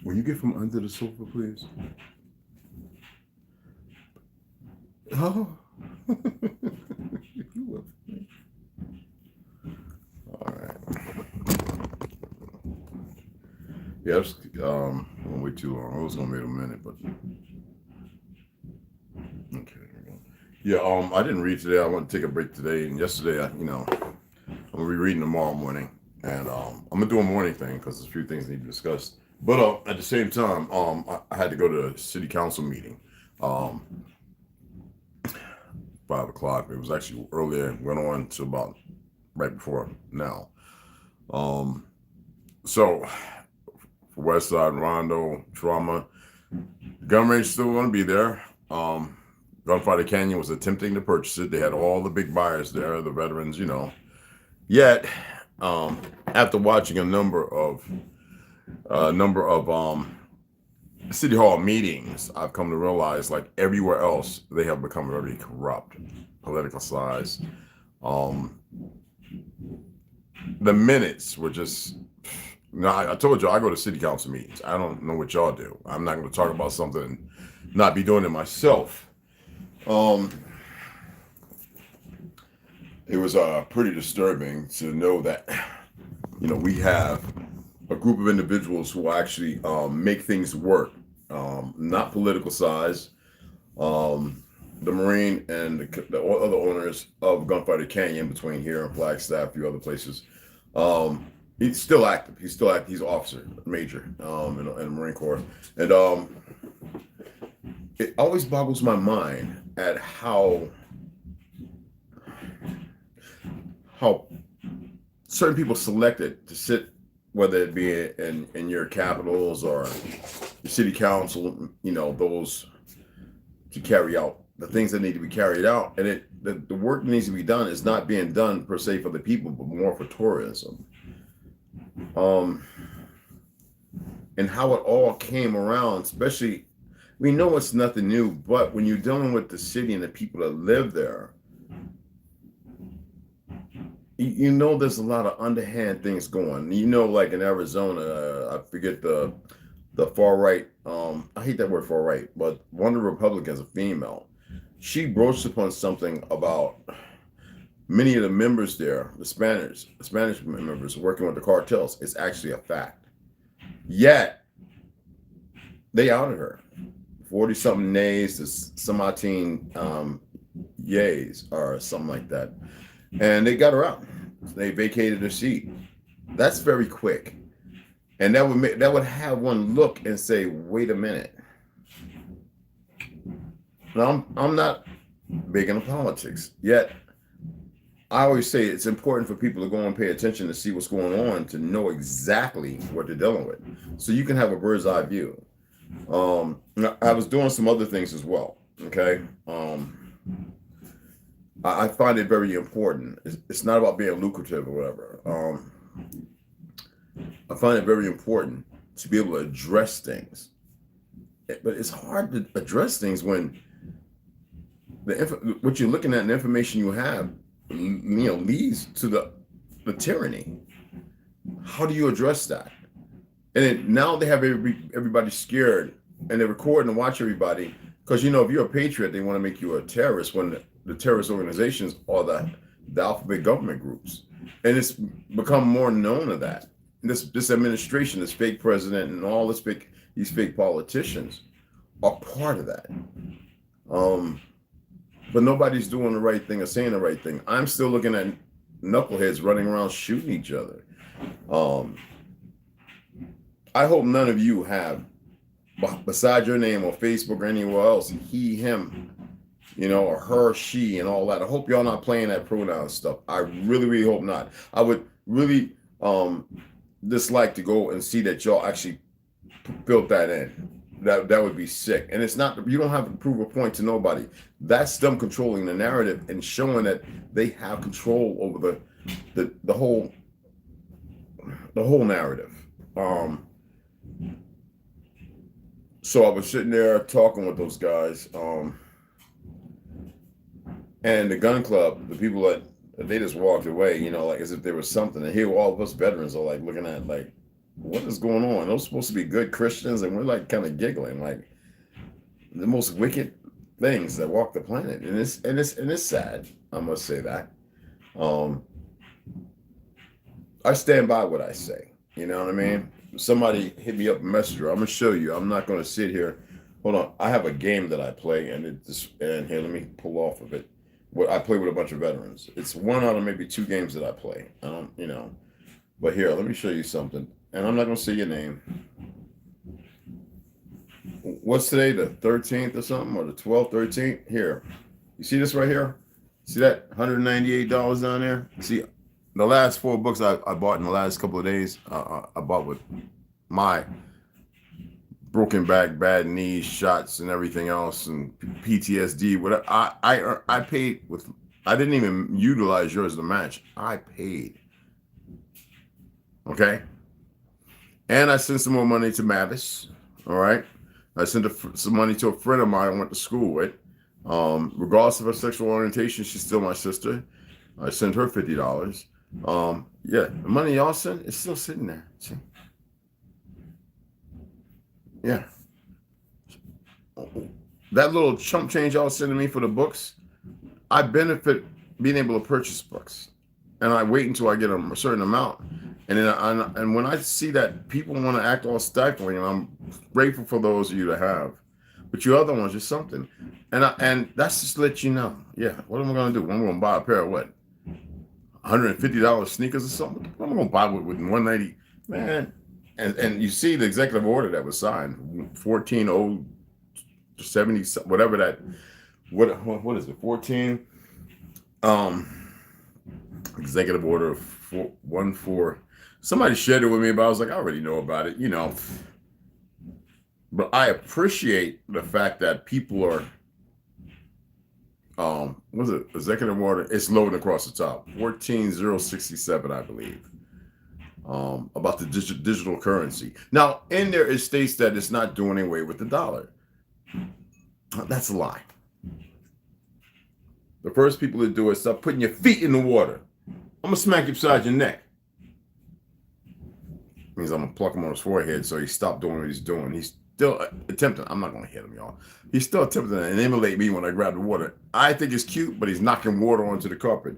Will you get from under the sofa, please? Oh. You will. All right. Yeah, it's, won't wait too long. I was gonna wait a minute, but okay. Yeah, I didn't read today. I want to take a break today, and yesterday, I'm gonna be reading tomorrow morning, and I'm gonna do a morning thing because there's a few things I need to discuss. But at the same time, I had to go to a city council meeting, um, 5 o'clock. It was actually earlier. Went on to about right before now. Um, so for West Side, Rondo, Trauma, gun range still going to be there. Gunfighter Canyon was attempting to purchase it. They had all the big buyers there, the veterans, Yet, after watching a number of city hall meetings, I've come to realize, like everywhere else, they have become very corrupt, politicalized. Um, the minutes were just. I told you I go to city council meetings. I don't know what y'all do. I'm not going to talk about something and not be doing it myself. It was pretty disturbing to know that we have a group of individuals who actually make things work, not political size. The Marine and the other owners of Gunfighter Canyon between here and Flagstaff, a few other places. He's still active. He's an officer, major, in the Marine Corps, and it always boggles my mind at how certain people selected to sit, whether it be in your capitals or your city council, those to carry out the things that need to be carried out, and the work that needs to be done is not being done per se for the people, but more for tourism. And how it all came around, especially, we know it's nothing new, but when you're dealing with the city and the people that live there, there's a lot of underhand things going. Like in Arizona, I forget the far right. I hate that word, far right, but one of the Republicans, a female, she broached upon something about many of the members there, the Spanish members working with the cartels. It's actually a fact. Yet they outed her. 40-something nays to some 18 yays or something like that. And they got her out. They vacated her seat. That's very quick. And that would have one look and say, wait a minute. Now, I'm not big into politics, yet I always say it's important for people to go and pay attention to see what's going on, to know exactly what they're dealing with, so you can have a bird's eye view. I was doing some other things as well. Okay. I find it very important. It's not about being lucrative or whatever. I find it very important to be able to address things, but it's hard to address things when what you're looking at and the information you have, leads to the tyranny. How do you address that? And now they have everybody scared, and they record and watch everybody, because if you're a patriot, they want to make you a terrorist, when the terrorist organizations are the alphabet government groups, and it's become more known of that. This administration, this fake president, and all these fake politicians are part of that. But nobody's doing the right thing or saying the right thing. I'm still looking at knuckleheads running around shooting each other. I hope none of you have, beside your name or Facebook or anywhere else, he, him, or her, she, and all that. I hope y'all not playing that pronoun stuff. I really, really hope not. I would really dislike to go and see that y'all actually built that in. That would be sick. And it's not, you don't have to prove a point to nobody. That's them controlling the narrative and showing that they have control over the whole narrative. So I was sitting there talking with those guys, and the gun club, the people that they just walked away, like as if there was something. And here all of us veterans are like looking at like, what is going on? Those supposed to be good Christians, and we're like kind of giggling, like the most wicked things that walk the planet. And it's sad. I must say that. Um, I stand by what I say. You know what I mean? Somebody hit me up messenger. I'm gonna show you. I'm not gonna sit here. Hold on. I have a game that I play, and and here, let me pull off of it. What I play with a bunch of veterans. It's one out of maybe two games that I play. I don't, you know. But here, let me show you something. And I'm not gonna say your name. What's today? The 13th or something, or the 12th, 13th? Here. You see this right here? See that $198 down there? See, the last 4 books I bought in the last couple of days, I bought with my broken back, bad knees, shots, and everything else, and PTSD. Whatever. I paid with. I didn't even utilize yours to match. I paid. Okay. And I sent some more money to Mavis. All right. I sent some money to a friend of mine I went to school with. Regardless of her sexual orientation, she's still my sister. I sent her $50. Yeah, the money y'all sent is still sitting there. See? Yeah. That little chump change y'all sending me for the books, I benefit being able to purchase books. And I wait until I get a certain amount. And then and when I see that people want to act all stifling, and I'm grateful for those of you to have. But you other ones, just something. And that's just to let you know. Yeah, what am I going to do? I'm going to buy a pair of what? $150 sneakers or something? I'm going to buy with 190. Man. And you see the executive order that was signed, 14070, whatever that, what is it, 14? Executive order 14. Somebody shared it with me, but I was like, I already know about it, you know. But I appreciate the fact that people are, what's it, executive order? It's loading across the top, 14067, I believe, about the digital currency. Now, in there, it states that it's not doing away with the dollar. That's a lie. The first people to do it, stop putting your feet in the water. I'm going to smack you upside your neck. Means I'm going to pluck him on his forehead so he stopped doing what he's doing. He's still attempting. I'm not going to hit him, y'all. He's still attempting to emulate me when I grab the water. I think it's cute, but he's knocking water onto the carpet.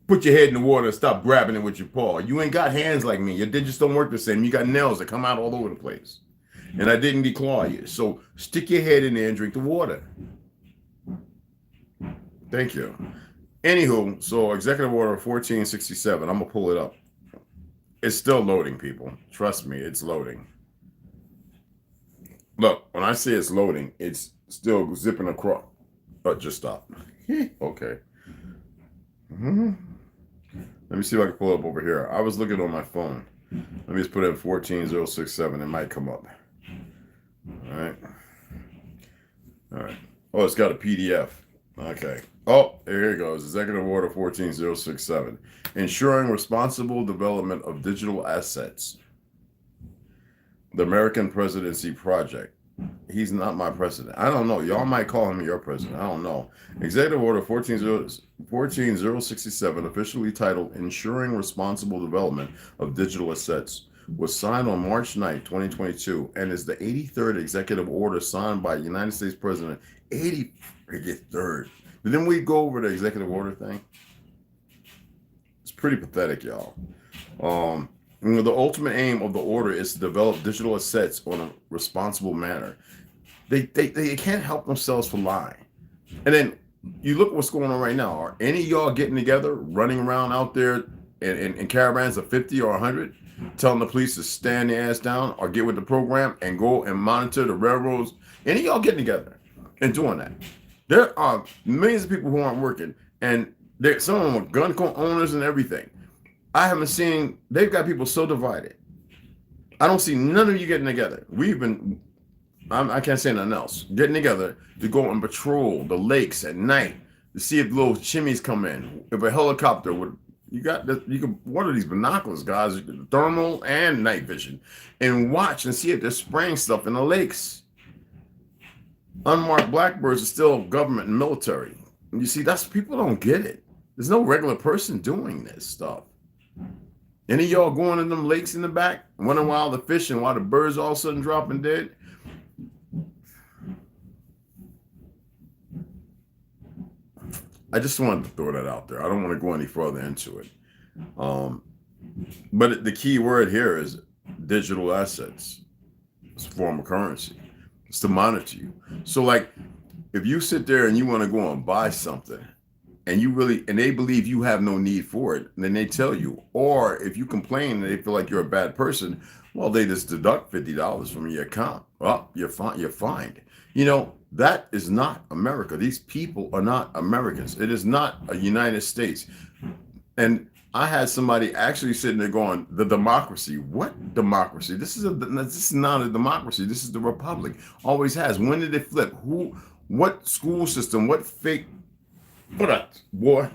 Put your head in the water and stop grabbing it with your paw. You ain't got hands like me. Your digits don't work the same. You got nails that come out all over the place. And I didn't declaw you. So stick your head in there and drink the water. Thank you. Anywho, so Executive Order 1467. I'm going to pull it up. It's still loading, people. Trust me, it's loading. Look, when I say it's loading, it's still zipping across. Oh, just stop. Okay. Let me see if I can pull it up over here. I was looking on my phone. Let me just put in 14067. It might come up. All right. All right. Oh, it's got a PDF. Okay. Oh, here it goes. Executive Order 14067. Ensuring responsible development of digital assets. The American Presidency Project. He's not my president. I don't know. Y'all might call him your president. I don't know. Executive Order 14067, officially titled Ensuring Responsible Development of Digital Assets, was signed on March 9th, 2022, and is the 83rd executive order signed by United States President. 83rd. Didn't we go over the executive order thing? It's pretty pathetic, y'all. The ultimate aim of the order is to develop digital assets on a responsible manner. They can't help themselves for lying. And then you look at what's going on right now. Are any of y'all getting together, running around out there in caravans of 50 or 100, telling the police to stand their ass down or get with the program and go and monitor the railroads? Any of y'all getting together and doing that? There are millions of people who aren't working, and some of them are gun owners and everything. I haven't seen, they've got people so divided. I don't see none of you getting together. I can't say nothing else, getting together to go and patrol the lakes at night to see if little chimneys come in. If a helicopter would, you can order these binoculars, guys, thermal and night vision, and watch and see if they're spraying stuff in the lakes. Unmarked blackbirds are still government and military. And you see, people don't get it. There's no regular person doing this stuff. Any of y'all going in them lakes in the back, wondering while the fish and while the birds all of a sudden dropping dead? I just wanted to throw that out there. I don't want to go any further into it. But the key word here is digital assets. It's a form of currency. It's to monitor you. So like if you sit there and you want to go and buy something and they believe you have no need for it, then they tell you. Or if you complain and they feel like you're a bad person, well, they just deduct $50 from your account. Well, you're fine. You're fined. That is not America. These people are not Americans. It is not a United States. And I had somebody actually sitting there going, the democracy. What democracy? This is not a democracy. This is the republic. Always has. When did it flip? What school system? What fake? Boy.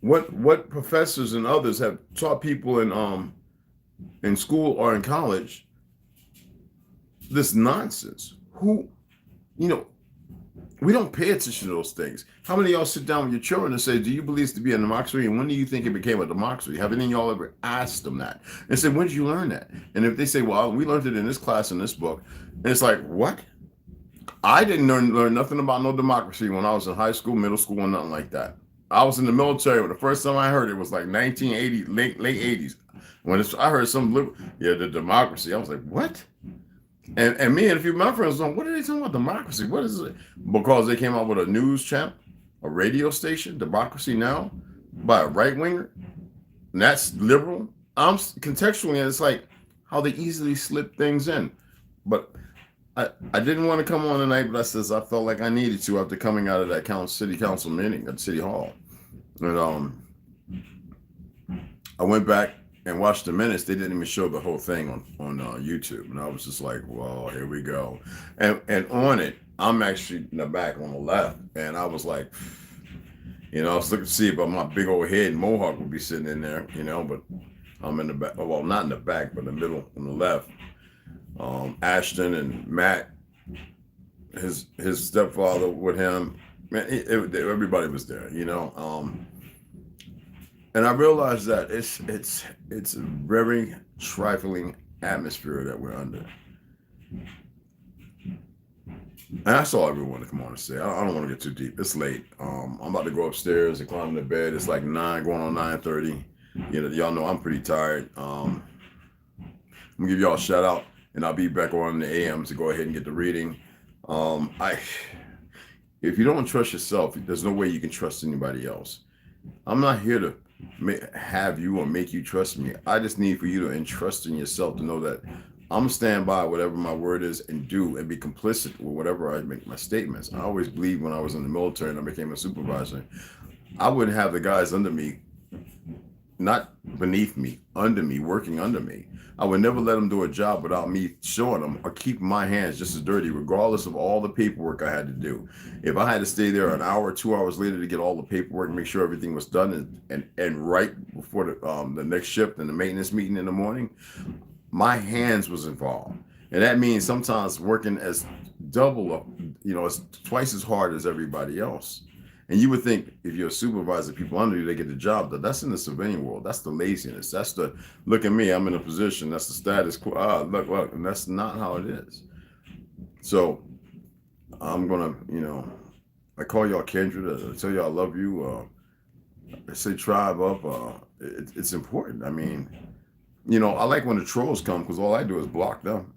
What professors and others have taught people in school or in college this nonsense? We don't pay attention to those things. How many of y'all sit down with your children and say, do you believe this to be a democracy? And when do you think it became a democracy? Have any of y'all ever asked them that? And say, when did you learn that? And if they say, well, we learned it in this class, in this book. And it's like, what? I didn't learn nothing about no democracy when I was in high school, middle school, and nothing like that. I was in the military when the first time I heard it was like 1980, late 80s. When I heard the democracy, I was like, what? And me and a few of my friends going, what are they talking about democracy? What is it? Because they came out with a news channel, a radio station, Democracy Now, by a right winger. And that's liberal. I'm contextually, it's like how they easily slip things in. But I didn't want to come on tonight, but I felt like I needed to after coming out of that city council meeting at City Hall. And I went back and watched the minutes. They didn't even show the whole thing on YouTube, and I was just like, "Well, here we go." And on it, I'm actually in the back on the left, and I was like, I was looking to see if my big old head and mohawk would be sitting in there, but I'm in the back. Well, not in the back, but in the middle on the left. Ashton and Matt, his stepfather with him, man, everybody was there, and I realized that it's a very trifling atmosphere that we're under. And that's all I really want to come on and say. I don't want to get too deep. It's late. I'm about to go upstairs and climb into bed. It's like 9, going on 9:30. Y'all know I'm pretty tired. I'm gonna give y'all a shout out, and I'll be back on the AM to go ahead and get the reading. If you don't trust yourself, there's no way you can trust anybody else. I'm not here to have you or make you trust me. I just need for you to entrust in yourself to know that I'm gonna stand by whatever my word is and do and be complicit with whatever I make my statements. I always believed when I was in the military and I became a supervisor, I wouldn't have the guys under me, not beneath me, under me, working under me. I would never let them do a job without me showing them or keeping my hands just as dirty, regardless of all the paperwork I had to do. If I had to stay there an hour, 2 hours later to get all the paperwork and make sure everything was done and right before the next shift and the maintenance meeting in the morning, my hands was involved. And that means sometimes working as double, as twice as hard as everybody else. And you would think if you're a supervisor, people under you, they get the job done. That's in the civilian world. That's the laziness. That's the, look at me, I'm in a position. That's the status quo. Look. And that's not how it is. So I'm going to, I call y'all kindred. I tell you I love you. I say tribe up. It's important. I mean, I like when the trolls come because all I do is block them.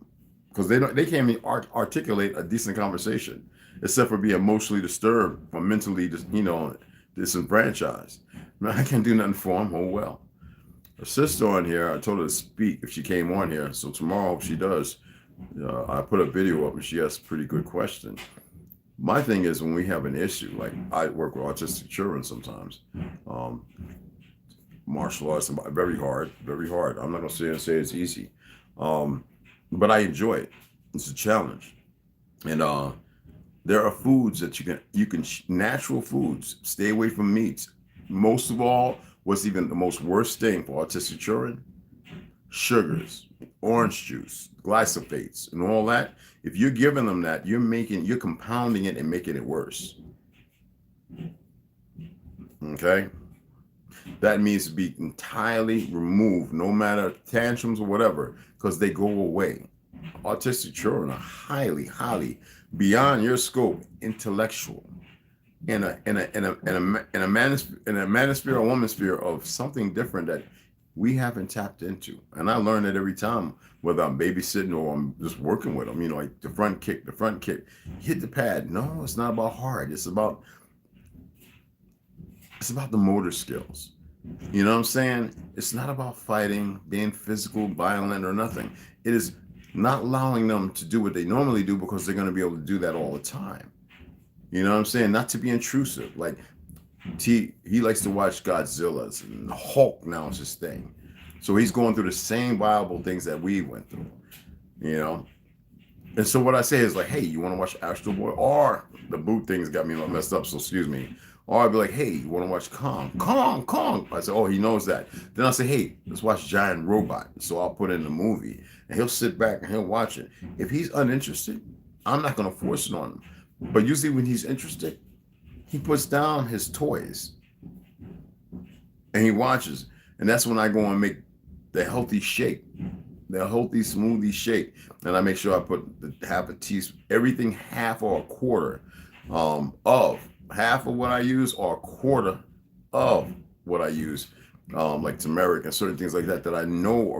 Because they can't even articulate a decent conversation, except for be emotionally disturbed or mentally, disenfranchised. Man, I can't do nothing for them. Oh well. Her sister on here, I told her to speak if she came on here. So tomorrow, if she does, I put a video up and she asked a pretty good question. My thing is when we have an issue, like I work with autistic children sometimes. Martial arts, very hard, very hard. I'm not gonna say it's easy. But I enjoy it. It's a challenge. And there are foods that you can natural foods, stay away from meats. Most of all, what's even the most worst thing for autistic children? Sugars, orange juice, glyphosates, and all that. If you're giving them that, you're compounding it and making it worse. Okay? that means to be entirely removed, no matter tantrums or whatever, because they go away. Autistic children are highly, highly beyond your scope, intellectual, in a manosphere or womansphere of something different that we haven't tapped into. And I learn it every time, whether I'm babysitting or I'm just working with them. You know, like the front kick, hit the pad. No, it's not about hard. It's about the motor skills. You know what I'm saying? It's not about fighting, being physical, violent, or nothing. It is not allowing them to do what they normally do because they're going to be able to do that all the time. You know what I'm saying? Not to be intrusive. Like he likes to watch Godzilla's, and Hulk now is his thing. So he's going through the same viable things that we went through, you know? And so what I say is like, hey, you want to watch Astro Boy? Or the boot things got me all messed up, so excuse me. Or I'd be like, hey, you want to watch Kong? I say, oh, he knows that. Then I'll say, hey, let's watch Giant Robot. So I'll put in the movie, and he'll sit back and he'll watch it. If he's uninterested, I'm not going to force it on him. But usually when he's interested, he puts down his toys and he watches. And that's when I go and make the healthy shake, the healthy smoothie shake. And I make sure I put half a teaspoon, everything half or a quarter of half of what I use or a quarter of what I use, like turmeric and certain things like that I know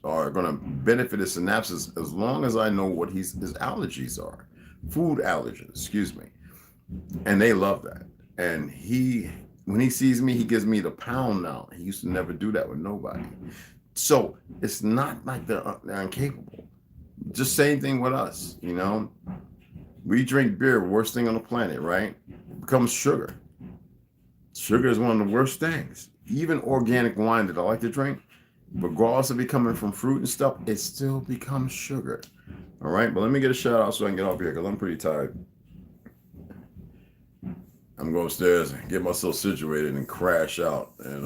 are gonna benefit his synapses as long as I know what his allergies are, food allergens, excuse me, and they love that. And when he sees me, he gives me the pound now. He used to never do that with nobody. So it's not like they're incapable. Just same thing with us, you know. We drink beer, worst thing on the planet, right? It becomes sugar. Sugar is one of the worst things. Even organic wine that I like to drink, regardless of it coming from fruit and stuff, it still becomes sugar. All right, but let me get a shout out so I can get off here because I'm pretty tired. I'm going upstairs and get myself situated and crash out, and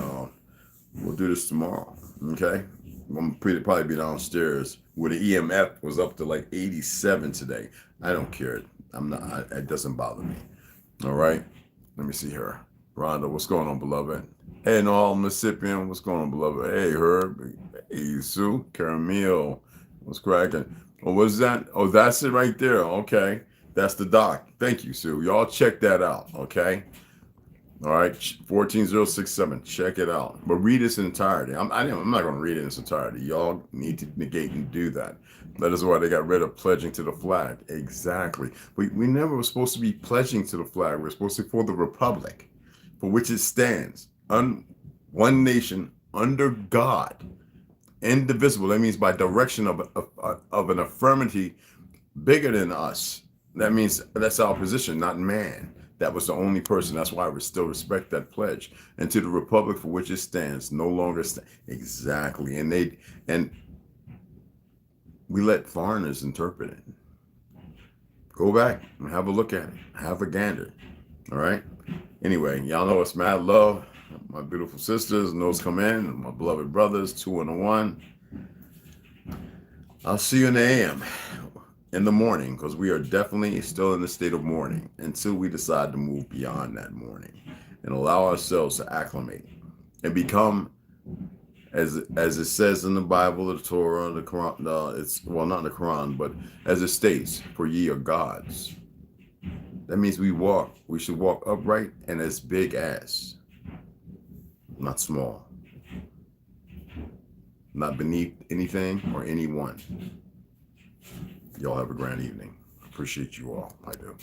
we'll do this tomorrow. Okay, I'm probably be downstairs where the EMF was up to like 87 today. I don't care. It doesn't bother me. All right. Let me see here. Rhonda, what's going on, beloved? Hey, Noel, Mississippi, what's going on, beloved? Hey, Herb. Hey, Sue. Caramel. What's cracking? Oh, what's that? Oh, that's it right there. Okay. That's the doc. Thank you, Sue. Y'all check that out. Okay. All right. 14067. Check it out. But read its entirety. I'm not going to read it in its entirety. Y'all need to negate and do that. That is why they got rid of pledging to the flag. Exactly. We never were supposed to be pledging to the flag. We're supposed to be for the republic, for which it stands. One nation under God, indivisible. That means by direction of an affirmity bigger than us. That means that's our position, not man. That was the only person. That's why we still respect that pledge. And to the republic for which it stands, no longer exactly. And we let foreigners interpret it. Go back and have a look at it. Have a gander. All right. Anyway, y'all know it's mad love. My beautiful sisters, and those come in, and my beloved brothers, 2 and 1. I'll see you in the AM. In the morning, because we are definitely still in the state of mourning until we decide to move beyond that mourning and allow ourselves to acclimate and become, as it says in the Bible, the Torah, the Quran. It's not in the Quran, but as it states, "For ye are gods." That means we should walk upright and as big as, not small, not beneath anything or anyone. Y'all have a grand evening. Appreciate you all. I do.